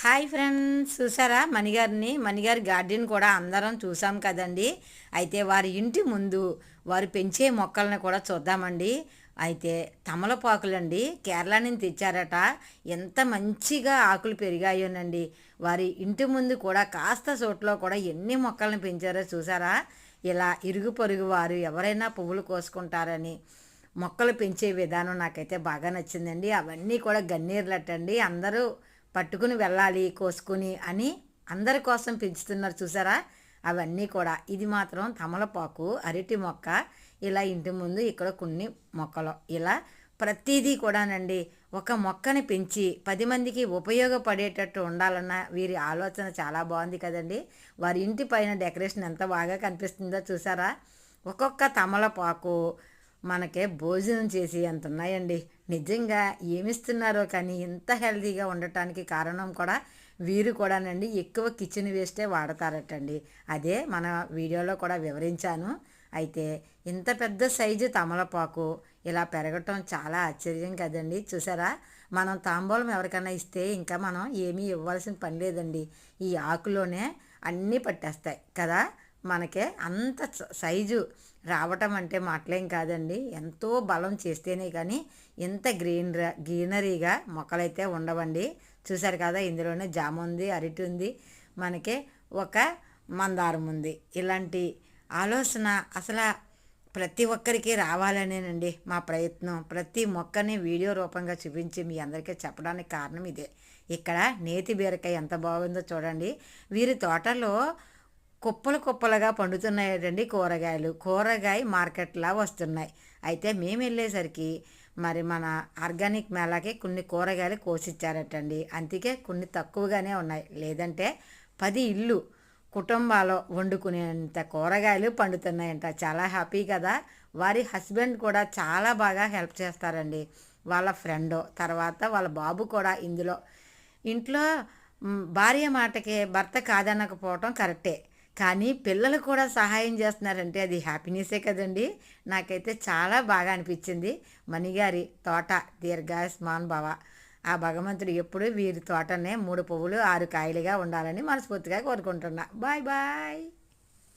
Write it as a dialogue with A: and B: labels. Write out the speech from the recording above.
A: Hi friends, చూసారా మణిగారి garden కూడా అందరం చూసాం కదండి. అయితే వారి ఇంటి ముందు వారు పెంచే మొక్కలను కూడా చూద్దామండి. అయితే తమలపాకులండి, కేరళ నుంచి తెచ్చారట. ఎంత మంచిగా ఆకులు పెరిగాయోనండి. వారి ఇంటి ముందు కూడా కాస్త చోట్లో కూడా ఎన్ని మొక్కలను పెంచారో చూసారా. ఇలా ఇరుగు పొరుగు వారు ఎవరైనా పువ్వులు కోసుకుంటారని మొక్కలు పెంచే విధానం నాకైతే బాగా నచ్చిందండి. అవన్నీ కూడా గన్నేరులటండి. అందరూ పట్టుకుని వెళ్ళాలి కోసుకుని అని అందరి కోసం పెంచుతున్నారు చూసారా. అవన్నీ కూడా ఇది మాత్రం తమలపాకు, అరటి మొక్క, ఇలా ఇంటి ముందు ఇక్కడ కొన్ని మొక్కలు, ఇలా ప్రతిదీ కూడానండి. ఒక మొక్కని పెంచి 10 మందికి ఉపయోగపడేటట్టు ఉండాలన్న వీరి ఆలోచన చాలా బాగుంది కదండి. వారి ఇంటి పైన డెకరేషన్ ఎంత బాగా కనిపిస్తుందో చూసారా. ఒక్కొక్క తమలపాకు మనకే భోజనం చేసి ఎంత ఉన్నాయండి. నిజంగా ఏమిస్తున్నారో కానీ ఇంత హెల్తీగా ఉండటానికి కారణం కూడా వీరు కూడానండి. ఎక్కువ కిచెన్ వేస్టే వాడతారటండి. అదే మన వీడియోలో కూడా వివరించాను. అయితే ఇంత పెద్ద సైజు తమలపాకు ఇలా పెరగటం చాలా ఆశ్చర్యం కదండి. చూసారా, మనం తాంబూలం ఎవరికైనా ఇస్తే ఇంకా మనం ఏమీ ఇవ్వాల్సిన పని లేదండి. ఈ ఆకులోనే అన్నీ పట్టేస్తాయి కదా. మనకే అంత సైజు రావటం అంటే మాటలేం కాదండి. ఎంతో బలం చేస్తేనే కానీ ఇంత గ్రీనరీగా మొక్కలైతే ఉండవండి. చూసారు కదా, ఇందులోనే జామ ఉంది, అరటి ఉంది, మనకి ఒక మందారం ఉంది. ఇలాంటి ఆలోచన అసలు ప్రతి ఒక్కరికి రావాలనేనండి మా ప్రయత్నం. ప్రతి మొక్కని వీడియో రూపంగా చూపించి మీ అందరికీ చెప్పడానికి కారణం ఇదే. ఇక్కడ నేతి బీరకాయ ఎంత బాగుందో చూడండి. వీరి తోటలో కుప్పలు కుప్పలుగా పండుతున్నాయండి కూరగాయ మార్కెట్లా వస్తున్నాయి. అయితే మేము వెళ్ళేసరికి మరి మన ఆర్గానిక్ మేళాకి కొన్ని కూరగాయలు కోసిచ్చారటండి. అందుకే కొన్ని తక్కువగానే ఉన్నాయి. లేదంటే 10 ఇల్లు కుటుంబాలు వండుకునేంత కూరగాయలు పండుతున్నాయంట. చాలా హ్యాపీ కదా. వారి హస్బెండ్ కూడా చాలా బాగా హెల్ప్ చేస్తారండి. వాళ్ళ ఫ్రెండ్, తర్వాత వాళ్ళ బాబు కూడా ఇంట్లో భార్య మాటకే భర్త కాదనకపోవటం కరెక్టే, కానీ పిల్లలు కూడా సహాయం చేస్తున్నారంటే అది హ్యాపీనెస్సే కదండి. నాకైతే చాలా బాగా అనిపించింది. మణిగారి తోట దీర్ఘాయుష్మాన్ భవ. ఆ భగవంతుడు ఎప్పుడు వీరి తోటనే 3 పువ్వులు 6 కాయలుగా ఉండాలని మనస్ఫూర్తిగా కోరుకుంటున్నా. Bye bye.